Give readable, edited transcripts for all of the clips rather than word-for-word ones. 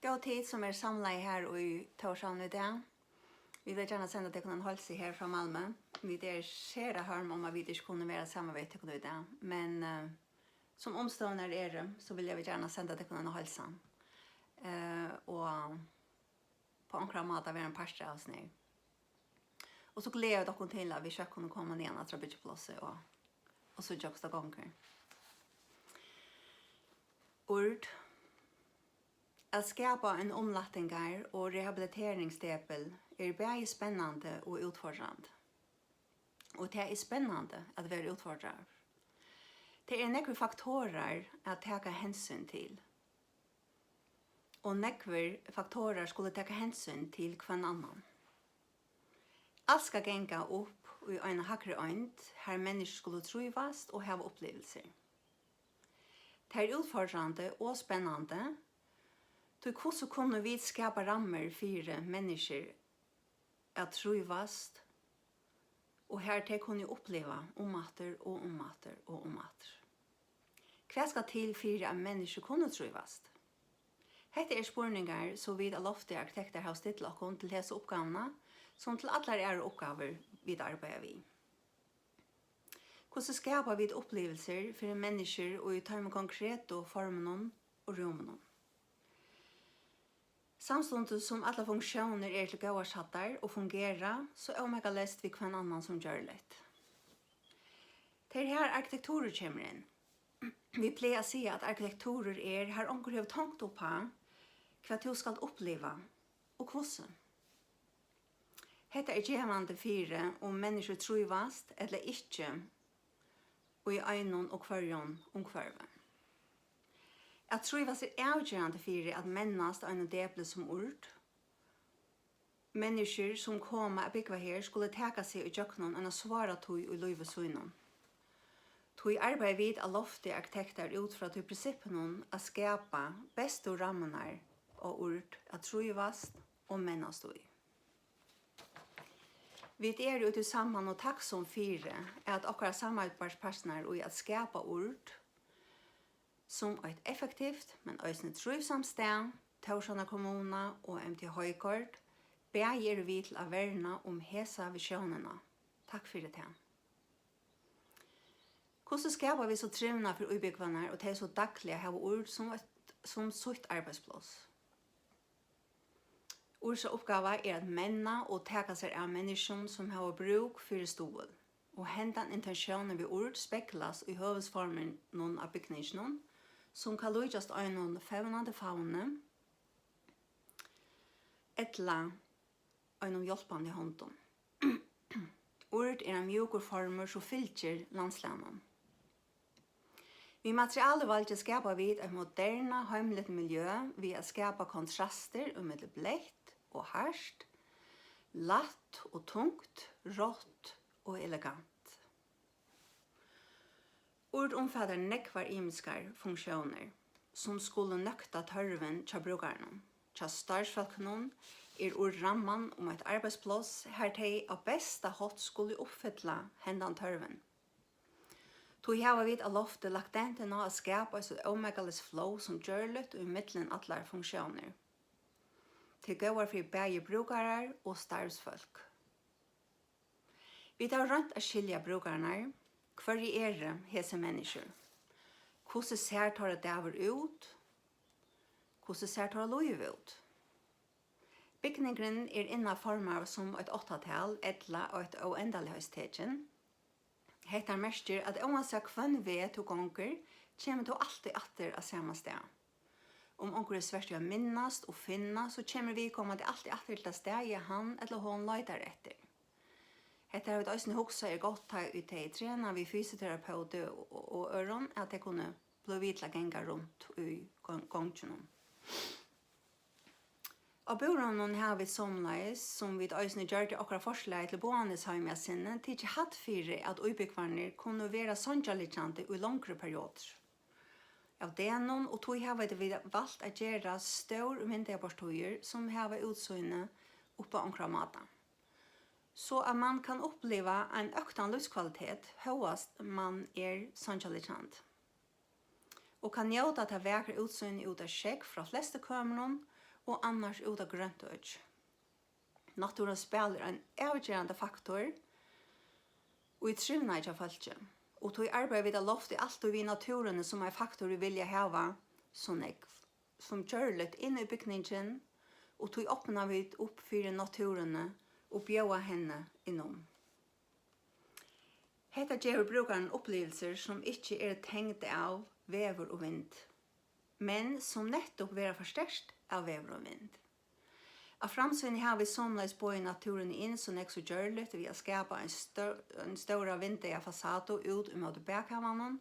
God tid som samlet her i Torshavn i dag. Vi vil gjerne sende til en halse her fra Malmö. Vi skjera harm om at vi ikke kunne være samarbeid til i dag. Men som omstående så vil jeg gjerne sende til en halse. Og på ankra måte være en parster av oss ned. Og så gleder jeg dere til at vi ikke kunne komme ned til byggeplåset og så joksta ganger. Ord. Att skapa en omlattingar och rehabiliteringsdepel bättre spännande och utfordrande. Och det är spännande att vara utfordrad. Det är några faktorer att ta hänsyn till. Och några faktorer skulle ta hänsyn till kvann annan. Allt ska gänga upp i en hackre önd här människor skulle trivas och ha upplevelser. Det är utfordrande och spännande. Hvordan kunne vi skapa rammer for mennesker at trivast og her til kunne oppleve omater og omater og omater. Hva skal til for at mennesker kunne trivast? Dette spørninger som vi loftige arkitekter har stilt oss til disse oppgavene, som til alle oppgaver vi arbeider ved. Hvordan skapar vi opplevelser for mennesker og i termen konkrete formen og rommen? Samstundet som alla funktioner till gåvarskattar och fungerar så är omega läst vi kvann annan som gör lätt. Det här arkitekturer kommer in. Vi plejer att säga att arkitekturer här omkring har tänkt upp på vad du ska uppleva och hvordan. Detta är givande för om människor trivas eller inte och i egnon och kvarjon omkvarven. Att trivas avgörande för att männas en deple som ord. Människor som kommer att bygga här skulle täcka sig i jöknon en svara tog i livet synen. Tog arbetar vid att loftiga arkitekter utifrån till principen att skapa bästa rammarna och ord att trivas och männas i. Vi är ute samman och tacksom för att åkra samarbetspartner och att skapa ord som ett effektivt, men också trivsamt sted, Torshavn kommuna och MT Højgaard, ber vi til å verne om hesa visjonene. Takk for det. Hvordan skapar vi så trivna for utbyggvarna og det så daglige har ord som sitt arbeidsplass? Ords oppgave at menna og taka seg av mennesker som har bruk for stål. Og hendan intensjonen ved ord speklas i høvesformen noen av bygningen, som kan lujast en fevnande faune, etla en hjelpande hånden. Ord en mjukur former som fylker landslänen. Vi materialvalget skapar vid ett moderna heimligt miljö vid att skapa kontraster mellom blekt och harskt, latt och tungt, rått och elegant. Ord omfattar nekvar imiskar funktioner som skulle nøkta tørven tja brukaren. Tja starsfalknon ord ramman om et arbeidsplass her tei av besta hot skulle oppfylla hendan tørven. Tog hava vid av loftet lagt denten av å skapa et omegales flow som gjørlet og i middelen atlar funksjoner. Til gåar for begge brukarar og starvsfolk. Vi tar rundt å skilja brukarna. Hver hese mennesker? Hvordan ser det dæver ut? Hvordan ser det liv ut? Bygningen innan former som et 8-tall, etla og et oendelighetstegjen. Heter mester at oansett hvem vet og gonger, kommer du alltid atter av samme sted. Om onker svært å minnast og finna, så kommer vi komme til alltid atter til sted han eller hon leiter etter. Hetta har vi også hoksa godt ut i trena vi fysioterapeuter og øron at jeg kunne bli vitla genga rundt i gongtjonen. Og boranen har vi somleis som vi også gjør til okra forslag til boanesheimja sinne til ikke hatt fire at utbyggvarner kunne være sondjalikkjante i langere perioder. Av denon og tog har vi valgt å gjøre stor vinterborstøyer som har utsynet oppe omkra maten. Så att man kan uppleva en öktan livskvalitet högast man sonjalikant. Och kan njuta att ha väkra utsyn ut av check från flesta kameran og annars ut av grønt øk. Naturen spiller en avgjørende faktor og i trivnad av folket. Og tog arbeid vid loft i alt og vi naturen som er faktor vi vilja hava som gjør litt inn i bygningen, og tog åpna vi opp for naturen og bjøa henne innom. Hetta gjør brukaren opplevelser som ikke er tenkt av vever og vind, men som nettopp vera forsterkt av vever og vind. Av framsynet har vi somleis på i naturen inn som så gjørligt vi har skapa en stora vindiga fasado ut mot bakhavanen.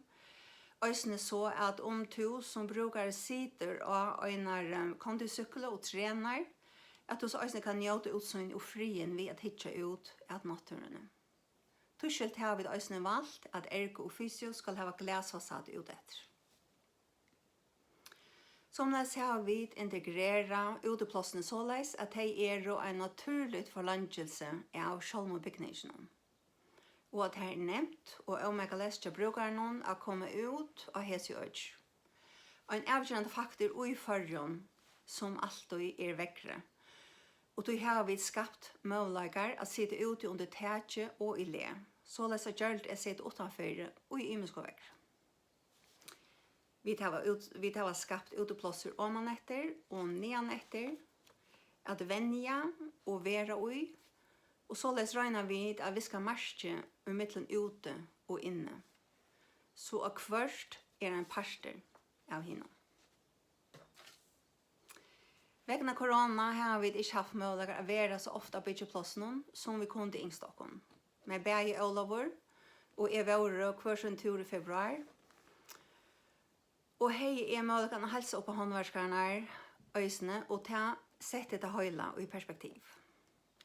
Øysene så at to som brukar sitter og øynar kondisykler og trener, at du så øysene kan njóta utsyn og frien ved at hitja ut at naturen. Tuskjelt har vi øysene valgt at ergo og fysio skal hava glasfasad ut etter. Somleis har vi integrera uteplassene såleis at de er en naturligt forlangelse av sjálvmordbygningen. Og at det er nevnt og omega lest til brukeren å komme ut av hese øk. En avgjørende faktor i førjon som alltid er vekkere. Og du har vi skapt muligheter å sitte ute under tætje og i le. Såleis at gjørt er sitte utenfor og i imensko vekkere. Vi har skapt uteplosser oman etter og nedan etter, at venja og vera ui, og såleis regner vi at vi skal marsje i middelen ute og inne. Så av hvert er en parster av henne. Vegna korona har vi ikke haft mulighet å være så ofte på byggeplassen som vi kunne i Stockholm. Med begge Olavur og jeg var hver sin tur i februar. Og hei er mulighet å helse opp på håndverskerne øysene og ta sette det høyla i perspektiv.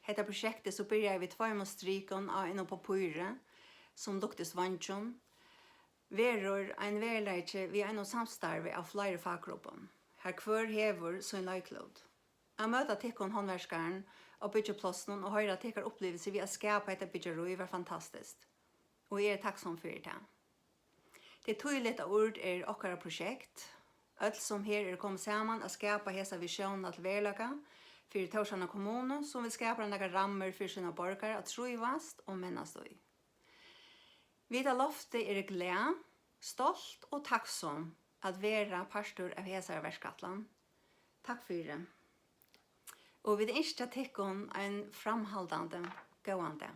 Dette prosjektet så begynner vi 2 striken av innom på pyre som luktes vantjon. Veror en verleike vi er noe samstarve av flere faggrupper. Her hver hever sin leiklod. Jeg møter tikkun håndverskeren og byggeplassen og høyre tikkar opplevelse vi har skapet etter byggeroi var fantastisk. Og jeg er takksom for det. Det tydligt ord er okkara prosjekt. Alt som her er kommet sammen å skapa hesa visjoner til verløka for Torshavn kommune som vil skapa en rammer for sine borgere at trivast og mennast i. Vita loftet er glad, stolt og takksom at være pastor av hesa verskatlan. Takk for det. Og vi ønsker tikkun en framhaldande gående.